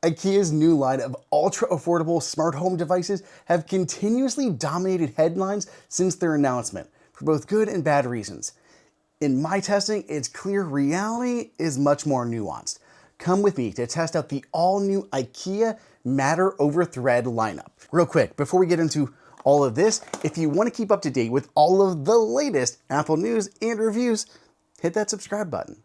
IKEA's new line of ultra-affordable smart home devices have continuously dominated headlines since their announcement, for both good and bad reasons. In my testing, it's clear reality is much more nuanced. Come with me to test out the all-new IKEA Matter over Thread lineup. Real quick, before we get into all of this, if you want to keep up to date with all of the latest Apple news and reviews, hit that subscribe button.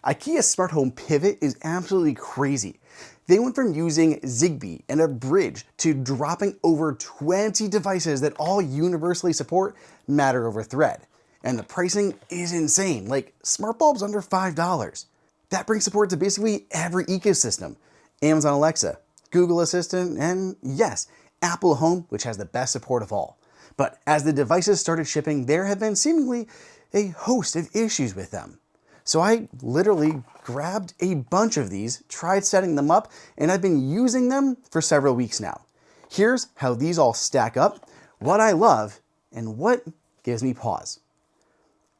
IKEA's smart home pivot is absolutely crazy. They went from using Zigbee and a bridge to dropping over 20 devices that all universally support Matter over Thread. And the pricing is insane, like smart bulbs under $5. That brings support to basically every ecosystem. Amazon Alexa, Google Assistant, and yes, Apple Home, which has the best support of all. But as the devices started shipping, there have been seemingly a host of issues with them. So I literally grabbed a bunch of these, tried setting them up, and I've been using them for several weeks now. Here's how these all stack up, what I love, and what gives me pause.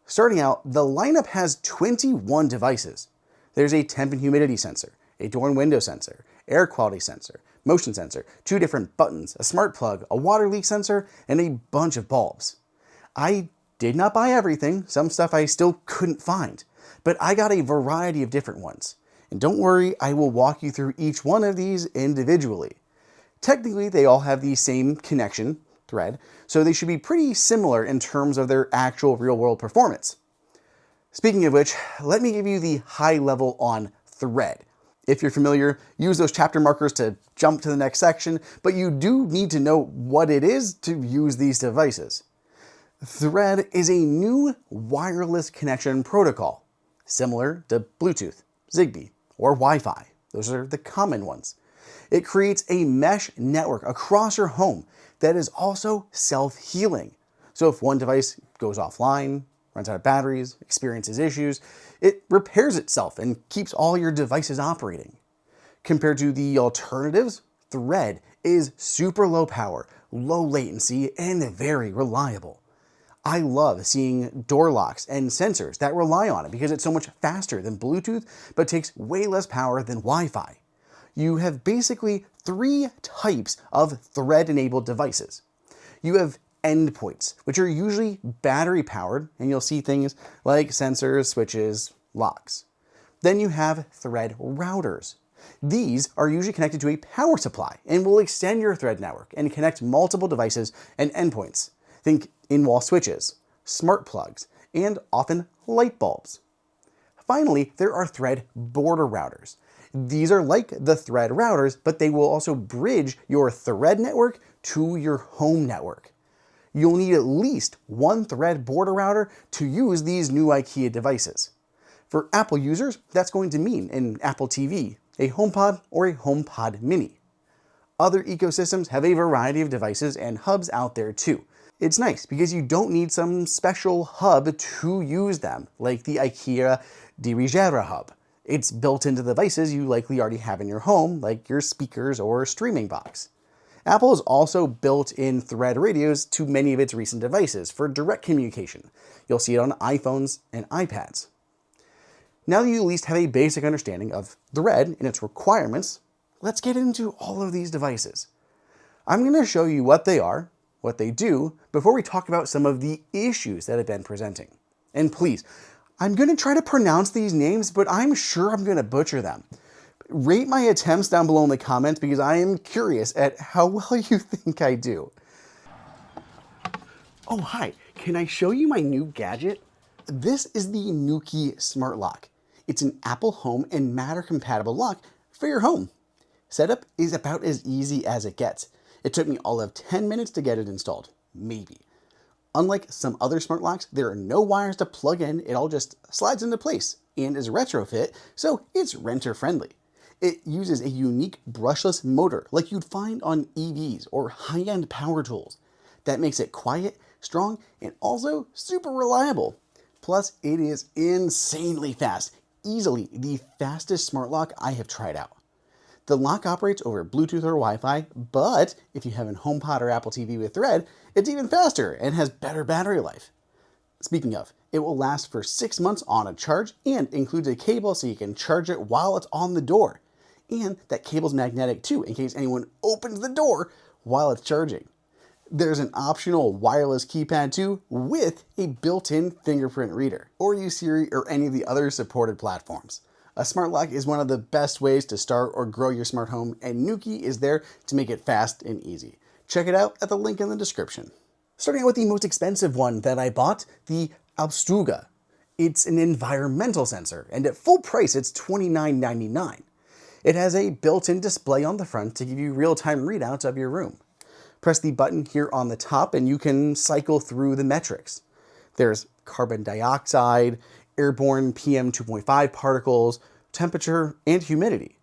Starting out, the lineup has 21 devices. There's a temp and humidity sensor, a door and window sensor, air quality sensor, motion sensor, 2 different buttons, a smart plug, a water leak sensor, and a bunch of bulbs. I did not buy everything, some stuff I still couldn't find, but I got a variety of different ones. And don't worry, I will walk you through each one of these individually. Technically, they all have the same connection thread, so they should be pretty similar in terms of their actual real-world performance. Speaking of which, let me give you the high level on thread. If you're familiar, use those chapter markers to jump to the next section, but you do need to know what it is to use these devices. Thread is a new wireless connection protocol, similar to Bluetooth, Zigbee, or Wi-Fi. Those are the common ones. It creates a mesh network across your home that is also self-healing. So if one device goes offline, runs out of batteries, experiences issues, it repairs itself and keeps all your devices operating. Compared to the alternatives, Thread is super low power, low latency, and very reliable. I love seeing door locks and sensors that rely on it because it's so much faster than Bluetooth, but takes way less power than Wi-Fi. You have basically 3 types of Thread-enabled devices. You have endpoints, which are usually battery powered, and you'll see things like sensors, switches, locks. Then you have Thread routers. These are usually connected to a power supply and will extend your Thread network and connect multiple devices and endpoints. Think in-wall switches, smart plugs, and often light bulbs. Finally, there are Thread border routers. These are like the Thread routers, but they will also bridge your Thread network to your home network. You'll need at least one Thread border router to use these new IKEA devices. For Apple users, that's going to mean an Apple TV, a HomePod, or a HomePod Mini. Other ecosystems have a variety of devices and hubs out there too. It's nice because you don't need some special hub to use them, like the IKEA Bilresa hub. It's built into devices you likely already have in your home, like your speakers or streaming box. Apple has also built in Thread radios to many of its recent devices for direct communication. You'll see it on iPhones and iPads. Now that you at least have a basic understanding of Thread and its requirements, let's get into all of these devices. I'm going to show you what they are, what they do, before we talk about some of the issues that have been presenting. And please, I'm going to try to pronounce these names, but I'm sure I'm going to butcher them. Rate my attempts down below in the comments because I am curious at how well you think I do. Oh, hi. Can I show you my new gadget? This is the Nuki Smart Lock. It's an Apple Home and Matter compatible lock for your home. Setup is about as easy as it gets. It took me all of 10 minutes to get it installed, maybe. Unlike some other smart locks, there are no wires to plug in, it all just slides into place and is retrofit, so it's renter friendly. It uses a unique brushless motor like you'd find on EVs or high-end power tools. That makes it quiet, strong, and also super reliable. Plus, it is insanely fast, easily the fastest smart lock I have tried out. The lock operates over Bluetooth or Wi-Fi, but if you have a HomePod or Apple TV with Thread, it's even faster and has better battery life. Speaking of, it will last for 6 months on a charge and includes a cable so you can charge it while it's on the door. And that cable's magnetic too, in case anyone opens the door while it's charging. There's an optional wireless keypad too, with a built-in fingerprint reader, or use Siri or any of the other supported platforms. A smart lock is one of the best ways to start or grow your smart home, and Nuki is there to make it fast and easy. Check it out at the link in the description. Starting out with the most expensive one that I bought, the Alpstuga. It's an environmental sensor, and at full price it's $29.99. It has a built-in display on the front to give you real-time readouts of your room. Press the button here on the top and you can cycle through the metrics. There's carbon dioxide, airborne PM 2.5 particles, temperature, and humidity.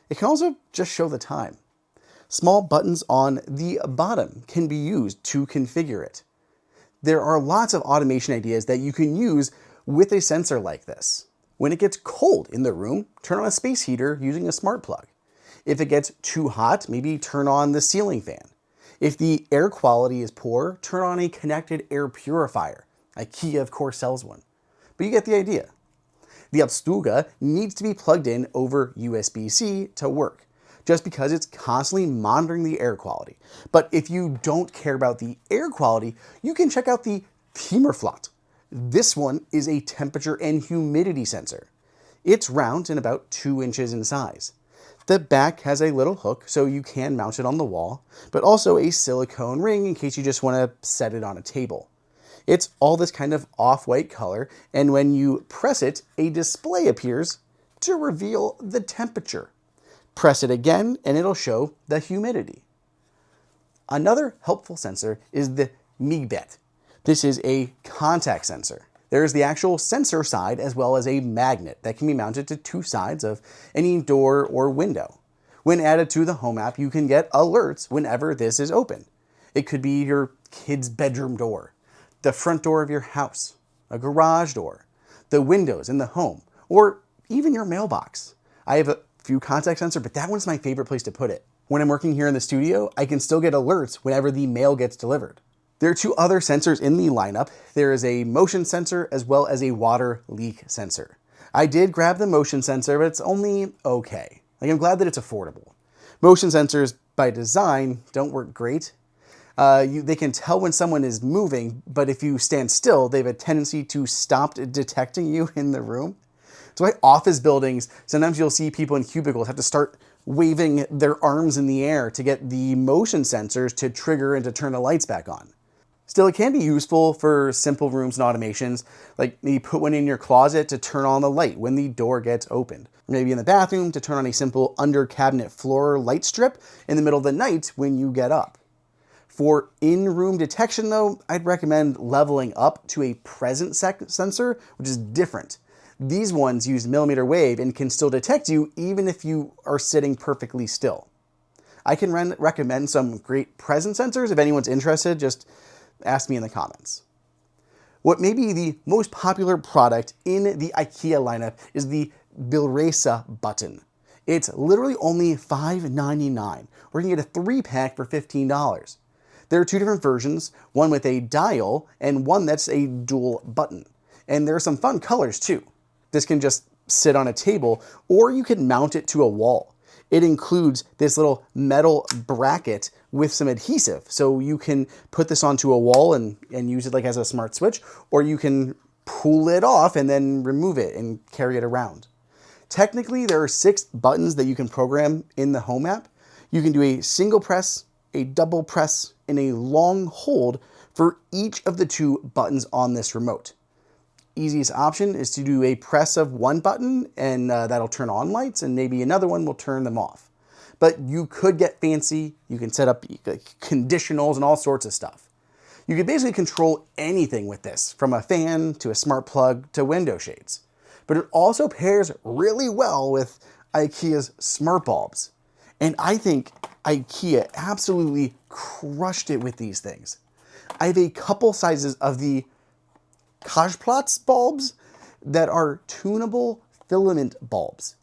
It can also just show the time. Small buttons on the bottom can be used to configure it. There are lots of automation ideas that you can use with a sensor like this. When it gets cold in the room, turn on a space heater using a smart plug. If it gets too hot, maybe turn on the ceiling fan. If the air quality is poor, turn on a connected air purifier. IKEA, of course, sells one. But you get the idea. The Alpstuga needs to be plugged in over USB-C to work, just because it's constantly monitoring the air quality. But if you don't care about the air quality, you can check out the Timmerflotte. This one is a temperature and humidity sensor. It's round and about 2 inches in size. The back has a little hook so you can mount it on the wall, but also a silicone ring in case you just want to set it on a table. It's all this kind of off-white color, and when you press it, a display appears to reveal the temperature. Press it again and it'll show the humidity. Another helpful sensor is the Myggbett. This is a contact sensor. There is the actual sensor side as well as a magnet that can be mounted to 2 sides of any door or window. When added to the Home app, you can get alerts whenever this is open. It could be your kid's bedroom door, the front door of your house, a garage door, the windows in the home, or even your mailbox. I have a few contact sensors, but that one's my favorite place to put it. When I'm working here in the studio, I can still get alerts whenever the mail gets delivered. There are 2 other sensors in the lineup. There is a motion sensor as well as a water leak sensor. I did grab the motion sensor, but it's only okay. I'm glad that it's affordable. Motion sensors, by design, don't work great. They can tell when someone is moving, but if you stand still, they have a tendency to stop detecting you in the room. So why office buildings, sometimes you'll see people in cubicles have to start waving their arms in the air to get the motion sensors to trigger and to turn the lights back on. Still, it can be useful for simple rooms and automations, like maybe put one in your closet to turn on the light when the door gets opened. Maybe in the bathroom to turn on a simple under cabinet floor light strip in the middle of the night when you get up. For in-room detection though, I'd recommend leveling up to a present sensor, which is different. These ones use millimeter wave and can still detect you even if you are sitting perfectly still. I can recommend some great present sensors. If anyone's interested, just ask me in the comments. What may be the most popular product in the IKEA lineup is the Bilresa button. It's literally only $5.99, or you can get a 3-pack for $15. There are 2 different versions, one with a dial and one that's a dual button. And there are some fun colors too. This can just sit on a table, or you can mount it to a wall. It includes this little metal bracket with some adhesive, so you can put this onto a wall and use it like as a smart switch, or you can pull it off and then remove it and carry it around. Technically, there are 6 buttons that you can program in the Home app. You can do a single press, a double press, and a long hold for each of the 2 buttons on this remote. Easiest option is to do a press of one button and that'll turn on lights, and maybe another one will turn them off. But you could get fancy. You can set up conditionals and all sorts of stuff. You can basically control anything with this, from a fan to a smart plug to window shades. But it also pairs really well with IKEA's smart bulbs. And I think IKEA absolutely crushed it with these things. I have a couple sizes of the Kajplats bulbs that are tunable filament bulbs.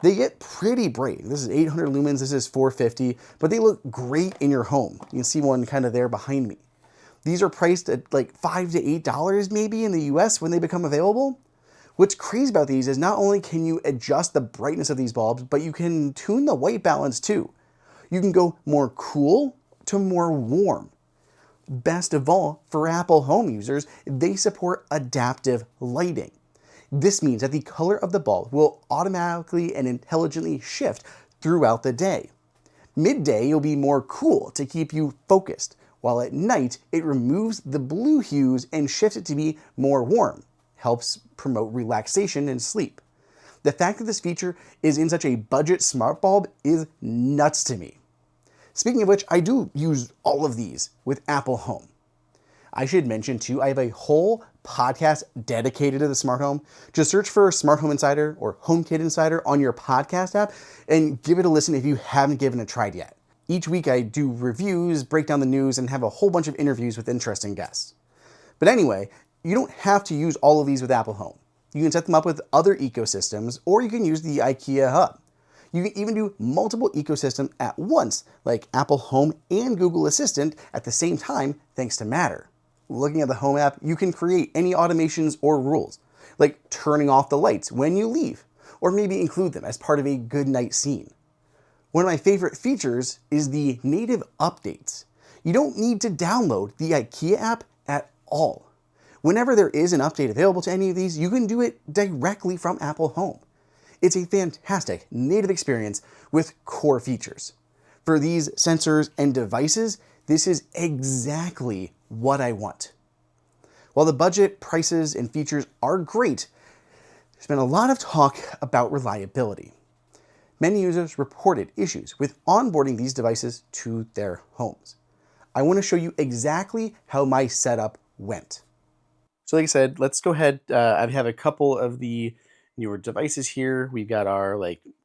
They get pretty bright. This is 800 lumens, this is 450, but they look great in your home. You can see one kind of there behind me. These are priced at like $5 to $8 maybe in the US when they become available. What's crazy about these is not only can you adjust the brightness of these bulbs, but you can tune the white balance too. You can go more cool to more warm. Best of all, for Apple Home users, they support adaptive lighting. This means that the color of the bulb will automatically and intelligently shift throughout the day. Midday, you'll be more cool to keep you focused, while at night, it removes the blue hues and shifts it to be more warm, helps promote relaxation and sleep. The fact that this feature is in such a budget smart bulb is nuts to me. Speaking of which, I do use all of these with Apple Home. I should mention too, I have a whole podcast dedicated to the smart home. Just search for Smart Home Insider or HomeKit Insider on your podcast app and give it a listen if you haven't given it a try yet. Each week I do reviews, break down the news, and have a whole bunch of interviews with interesting guests. But anyway, you don't have to use all of these with Apple Home. You can set them up with other ecosystems, or you can use the IKEA Hub. You can even do multiple ecosystems at once, like Apple Home and Google Assistant at the same time, thanks to Matter. Looking at the Home app, you can create any automations or rules, like turning off the lights when you leave, or maybe include them as part of a good night scene. One of my favorite features is the native updates. You don't need to download the IKEA app at all. Whenever there is an update available to any of these, you can do it directly from Apple Home. It's a fantastic native experience with core features. For these sensors and devices, this is exactly what I want. While the budget, prices, and features are great, there's been a lot of talk about reliability. Many users reported issues with onboarding these devices to their homes. I want to show you exactly how my setup went. So like I said, let's go ahead. I have a couple of the newer devices here. We've got our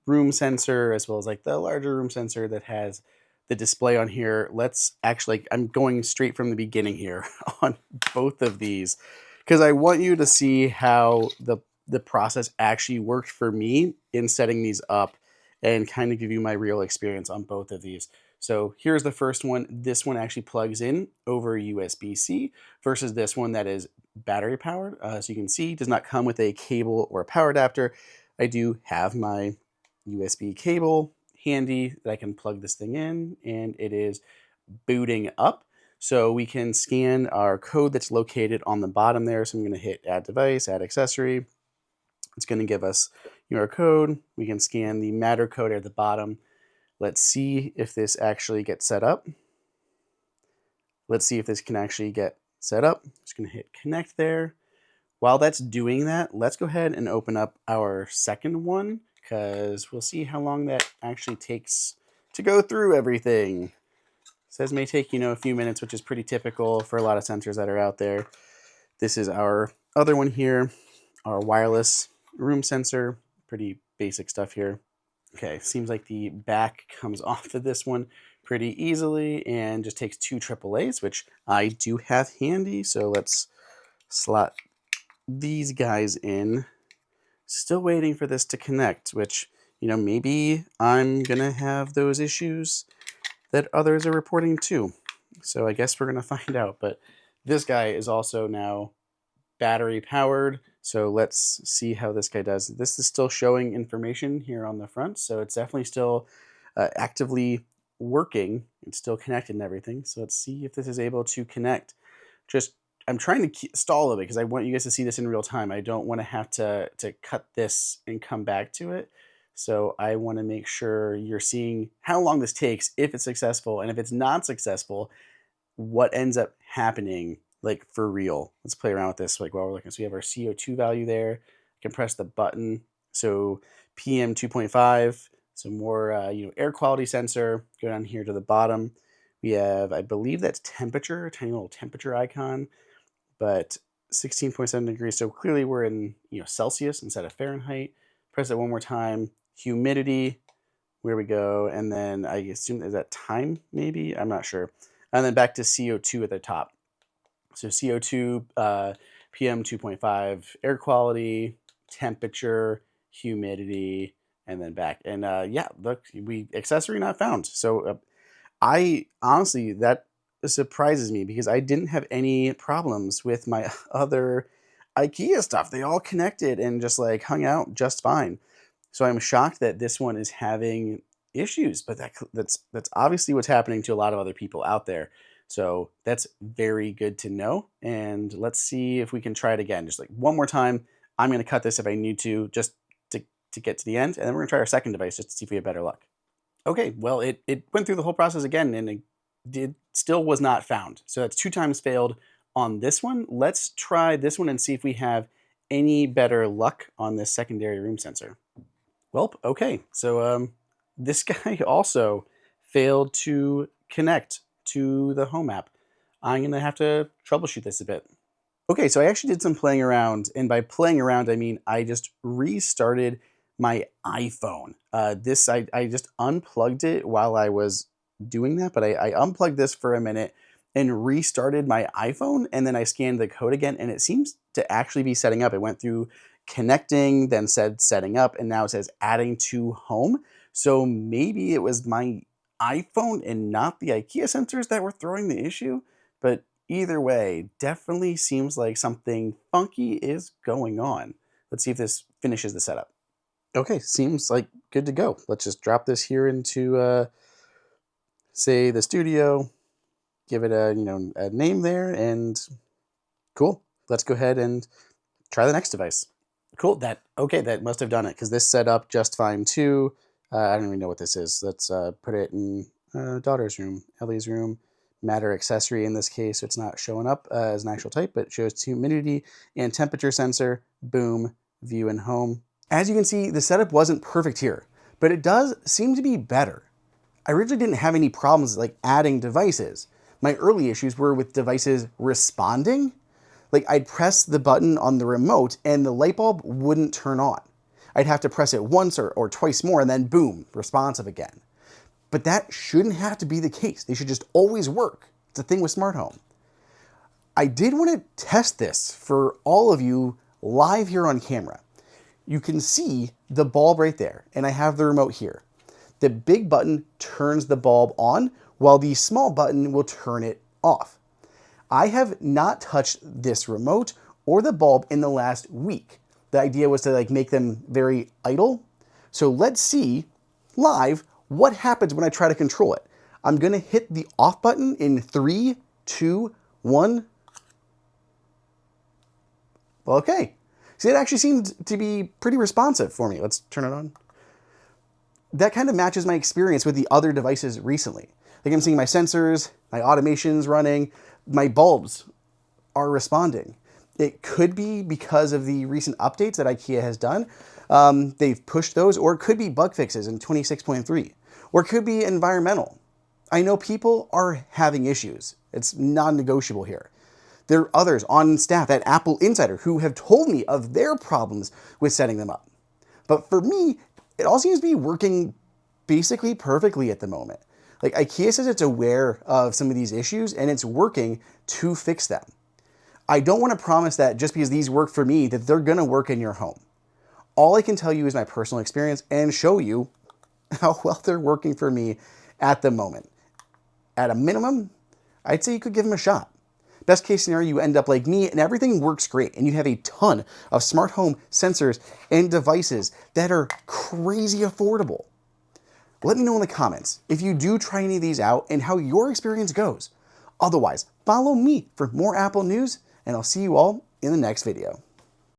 room sensor as well as the larger room sensor that has the display on here. Let's actually, I'm going straight from the beginning here on both of these because I want you to see how the process actually worked for me in setting these up and kind of give you my real experience on both of these. So here's the first one. This one actually plugs in over USB-C versus this one that is battery powered. So you can see it does not come with a cable or a power adapter. I do have my USB cable handy that I can plug this thing in, and it is booting up. So we can scan our code that's located on the bottom there. So I'm going to hit add device, add accessory. It's going to give us our code. We can scan the Matter code at the bottom. Let's see if this actually gets set up. Let's see if this can actually get set up. Just going to hit connect there. While that's doing that, let's go ahead and open up our second one because we'll see how long that actually takes to go through everything. It says may take, a few minutes, which is pretty typical for a lot of sensors that are out there. This is our other one here, our wireless room sensor. Pretty basic stuff here. Okay, seems like the back comes off of this one pretty easily and just takes two AAAs, which I do have handy. So let's slot these guys in. Still waiting for this to connect, which, maybe I'm going to have those issues that others are reporting too. So I guess we're going to find out. But this guy is also now battery powered. So let's see how this guy does. This is still showing information here on the front. So it's definitely still actively working. It's still connected and everything. So let's see if this is able to connect. I'm trying to stall it because I want you guys to see this in real time. I don't want to have to cut this and come back to it. So I want to make sure you're seeing how long this takes, if it's successful, and if it's not successful, what ends up happening for real. Let's play around with this while we're looking. So we have our CO2 value there. I can press the button. So PM 2.5, so more air quality sensor. Go down here to the bottom. We have, I believe that's temperature, a tiny little temperature icon, but 16.7 degrees. So clearly we're in Celsius instead of Fahrenheit. Press it one more time. Humidity, where we go, and then I assume is that time maybe? I'm not sure. And then back to CO2 at the top. So CO2, PM 2.5, air quality, temperature, humidity, and then back. And yeah, look, accessory not found. So I honestly, that surprises me because I didn't have any problems with my other IKEA stuff. They all connected and just like hung out just fine. So I'm shocked that this one is having issues, but that's obviously what's happening to a lot of other people out there. So that's very good to know. And let's see if we can try it again. Just like one more time. I'm going to cut this if I need to, just to get to the end. And then we're going to try our second device just to see if we have better luck. Okay, well, it went through the whole process again, and it still was not found. So that's 2 times failed on this one. Let's try this one and see if we have any better luck on this secondary room sensor. Well, okay, so this guy also failed to connect to the home app. I'm gonna have to troubleshoot this a bit. Okay, so I actually did some playing around, and by playing around, I mean I just restarted my iPhone. I just unplugged it while I was doing that, but I unplugged this for a minute and restarted my iPhone, and then I scanned the code again, and it seems to actually be setting up. It went through connecting, then said setting up, and now it says adding to home. So maybe it was my iPhone and not the IKEA sensors that were throwing the issue, but either way, definitely seems like something funky is going on. Let's see if this finishes the setup. Okay, seems like good to go. Let's just drop this here into, say, the studio, give it a name there, and cool. Let's go ahead and try the next device. Cool. That must have done it because this set up just fine too. I don't even know what this is. Let's put it in daughter's room, Ellie's room. Matter accessory in this case, so it's not showing up as an actual type, but it shows humidity and temperature sensor. Boom, view and home. As you can see, the setup wasn't perfect here, but it does seem to be better. I originally didn't have any problems like adding devices. My early issues were with devices responding. Like I'd press the button on the remote and the light bulb wouldn't turn on. I'd have to press it once or twice more and then boom, responsive again. But that shouldn't have to be the case. They should just always work. It's a thing with smart home. I did want to test this for all of you live here on camera. You can see the bulb right there, and I have the remote here. The big button turns the bulb on, while the small button will turn it off. I have not touched this remote or the bulb in the last week. The idea was to like make them very idle. So let's see live what happens when I try to control it. I'm gonna hit the off button in 3, 2, 1. Okay. See, it actually seemed to be pretty responsive for me. Let's turn it on. That kind of matches my experience with the other devices recently. Like I'm seeing my sensors, my automation's running, my bulbs are responding. It could be because of the recent updates that IKEA has done. They've pushed those, or it could be bug fixes in 26.3, or it could be environmental. I know people are having issues. It's non-negotiable here. There are others on staff at AppleInsider who have told me of their problems with setting them up. But for me, it all seems to be working basically perfectly at the moment. Like IKEA says it's aware of some of these issues and it's working to fix them. I don't want to promise that just because these work for me that they're going to work in your home. All I can tell you is my personal experience and show you how well they're working for me at the moment. At a minimum, I'd say you could give them a shot. Best case scenario, you end up like me and everything works great and you have a ton of smart home sensors and devices that are crazy affordable. Let me know in the comments if you do try any of these out and how your experience goes. Otherwise, follow me for more Apple news and I'll see you all in the next video.